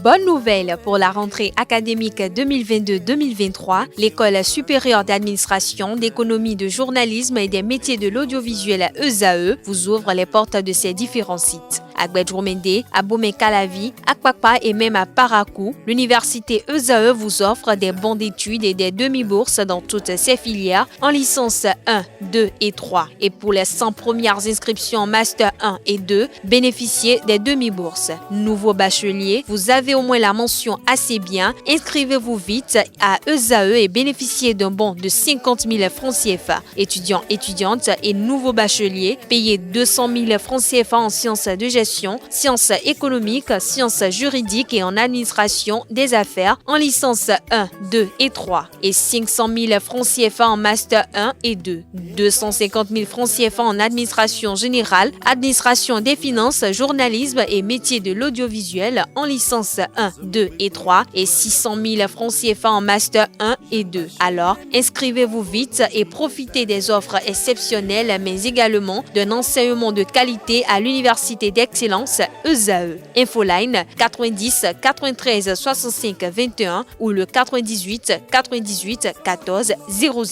Bonne nouvelle pour la rentrée académique 2022-2023, l'École supérieure d'administration, d'économie, de journalisme et des métiers de l'audiovisuel ESAE vous ouvre les portes de ses différents sites. À Gbedjourmende, à Bomé-Calavi, à Kpakpa et même à Parakou, l'université ESAE vous offre des bons d'études et des demi-bourses dans toutes ses filières en licence 1, 2 et 3. Et pour les 100 premières inscriptions en master 1 et 2, bénéficiez des demi-bourses. Nouveau bachelier, vous avez au moins la mention assez bien. Inscrivez-vous vite à ESAE et bénéficiez d'un bon de 50 000 francs CFA. Étudiants, étudiantes et nouveaux bacheliers, payez 200 000 francs CFA en sciences de gestion, sciences économiques, sciences juridiques et en administration des affaires en licence 1, 2 et 3 et 500 000 francs CFA en master 1 et 2, 250 000 francs CFA en administration générale, administration des finances, journalisme et métiers de l'audiovisuel en licence 1, 2 et 3 et 600 000 francs CFA en master 1 et 2. Alors, inscrivez-vous vite et profitez des offres exceptionnelles mais également d'un enseignement de qualité à l'université d'excellence ESAE. Infoline 90 93 65 21 ou le 98 98 14 00.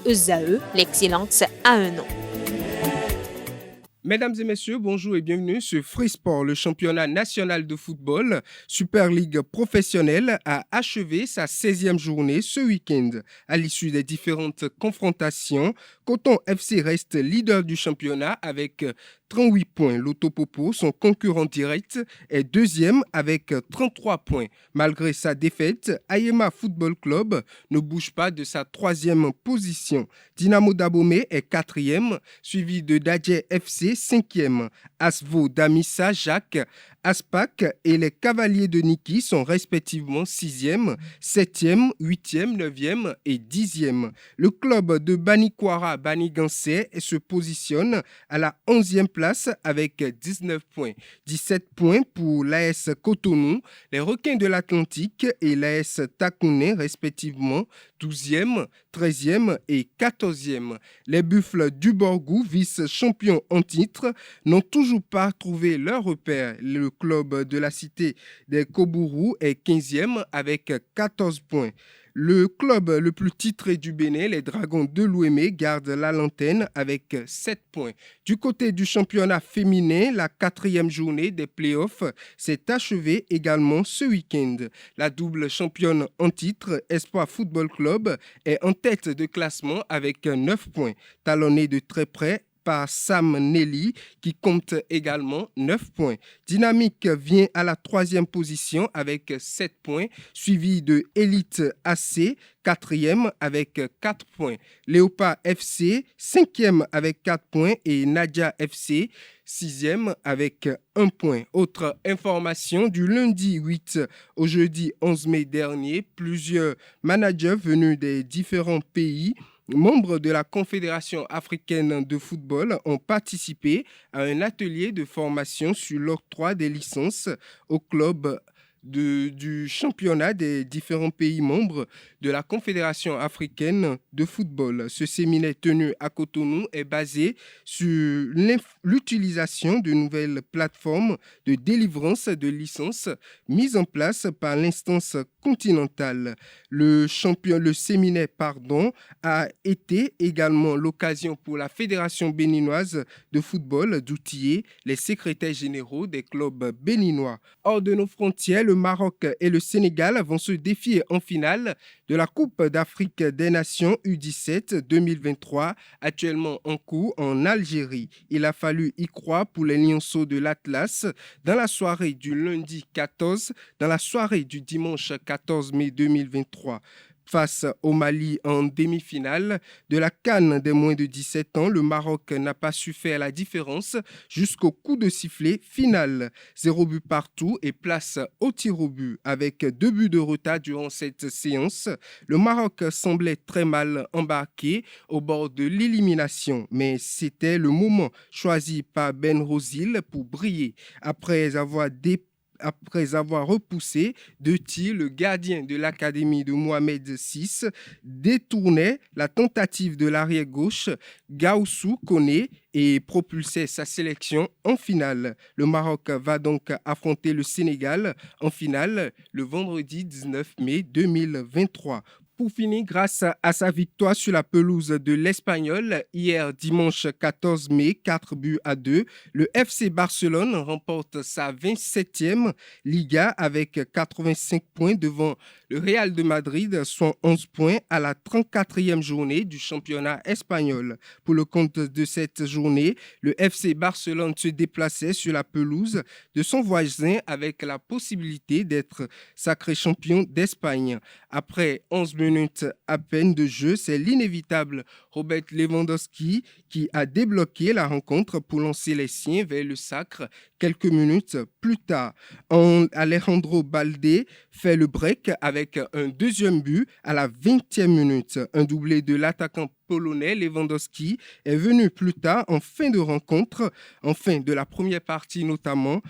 ESAE, l'excellence à un nom. Mesdames et messieurs, bonjour et bienvenue sur Free Sport. Le championnat national de football, Super League professionnelle, a achevé sa 16e journée ce week-end. À l'issue des différentes confrontations, Coton FC reste leader du championnat avec 38 points. L'Autopopo, son concurrent direct, est deuxième avec 33 points. Malgré sa défaite, Ayema Football Club ne bouge pas de sa 3e position. Dynamo d'Abomey est 4e, suivi de Dadje FC 5e. Asvo d'Amissa Jacques, Aspac et les Cavaliers de Niki sont respectivement 6e, 7e, 8e, 9e et 10e. Le club de Banikwara Banigansé se positionne à la 11e place avec 19 points. 17 points pour l'AS Cotonou, les Requins de l'Atlantique et l'AS Takouné respectivement 12e, 13e et 14e. Les Buffles du Borgou, vice-champions en titre, n'ont toujours pas trouvé leur repère. Le club de la cité des Kobourou est 15e avec 14 points. Le club le plus titré du Bénin, les Dragons de l'Ouémé, garde la lanterne avec 7 points. Du côté du championnat féminin, la 4e journée des playoffs s'est achevée également ce week-end. La double championne en titre, Espoir Football Club, est en tête de classement avec 9 points. Talonnée de très près par Sam Nelly qui compte également 9 points. Dynamique vient à la 3e position avec 7 points, suivi de Elite AC, 4e avec 4 points. Léopard FC, 5e avec 4 points et Nadia FC, 6e avec 1 point. Autre information, du lundi 8 au jeudi 11 mai dernier, plusieurs managers venus des différents pays membres de la Confédération africaine de football ont participé à un atelier de formation sur l'octroi des licences au club du championnat des différents pays membres de la Confédération africaine de football. Ce séminaire tenu à Cotonou est basé sur l'utilisation de nouvelles plateformes de délivrance de licences mises en place par l'instance continentale. Le séminaire a été également l'occasion pour la Fédération béninoise de football d'outiller les secrétaires généraux des clubs béninois. Hors de nos frontières, le Maroc et le Sénégal vont se défier en finale de la Coupe d'Afrique des Nations U17 2023, actuellement en cours en Algérie. Il a fallu y croire pour les lionceaux de l'Atlas dans la soirée du lundi 14, dans la soirée du dimanche 14 mai 2023. Face au Mali en demi-finale de la CAN des moins de 17 ans, le Maroc n'a pas su faire la différence jusqu'au coup de sifflet final. 0 but partout et place au tir au but. Avec 2 buts de retard durant cette séance, le Maroc semblait très mal embarqué au bord de l'élimination. Mais c'était le moment choisi par Ben Rossil pour briller. Après avoir après avoir repoussé 2 tirs. Le gardien de l'académie de Mohamed VI détournait la tentative de l'arrière gauche Gaussou Koné et propulsait sa sélection en finale. Le Maroc va donc affronter le Sénégal en finale le vendredi 19 mai 2023. Pour finir, grâce à sa victoire sur la pelouse de l'Espagnol hier dimanche 14 mai, 4-2, le FC Barcelone remporte sa 27e Liga avec 85 points devant le Real de Madrid, soit 11 points à la 34e journée du championnat espagnol. Pour le compte de cette journée, le FC Barcelone se déplaçait sur la pelouse de son voisin avec la possibilité d'être sacré champion d'Espagne. Après 11 minutes à peine de jeu, c'est l'inévitable Robert Lewandowski qui a débloqué la rencontre pour lancer les siens vers le sacre quelques minutes plus tard. Alejandro Balde fait le break avec un deuxième but à la 20e minute. Un doublé de l'attaquant polonais Lewandowski est venu plus tard en fin de rencontre, en fin de la première partie notamment,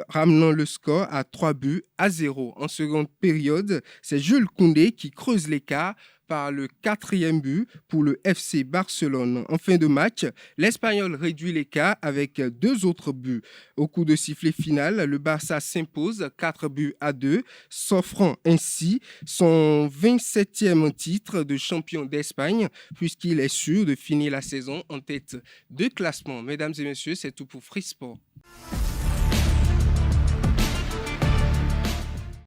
ramenant le score à 3-0. En seconde période, c'est Jules Koundé qui creuse l'écart par le 4e but pour le FC Barcelone. En fin de match, l'Espagnol réduit l'écart avec 2 autres buts. Au coup de sifflet final, le Barça s'impose 4-2, s'offrant ainsi son 27e titre de champion d'Espagne, puisqu'il est sûr de finir la saison en tête de classement. Mesdames et messieurs, c'est tout pour Free Sport.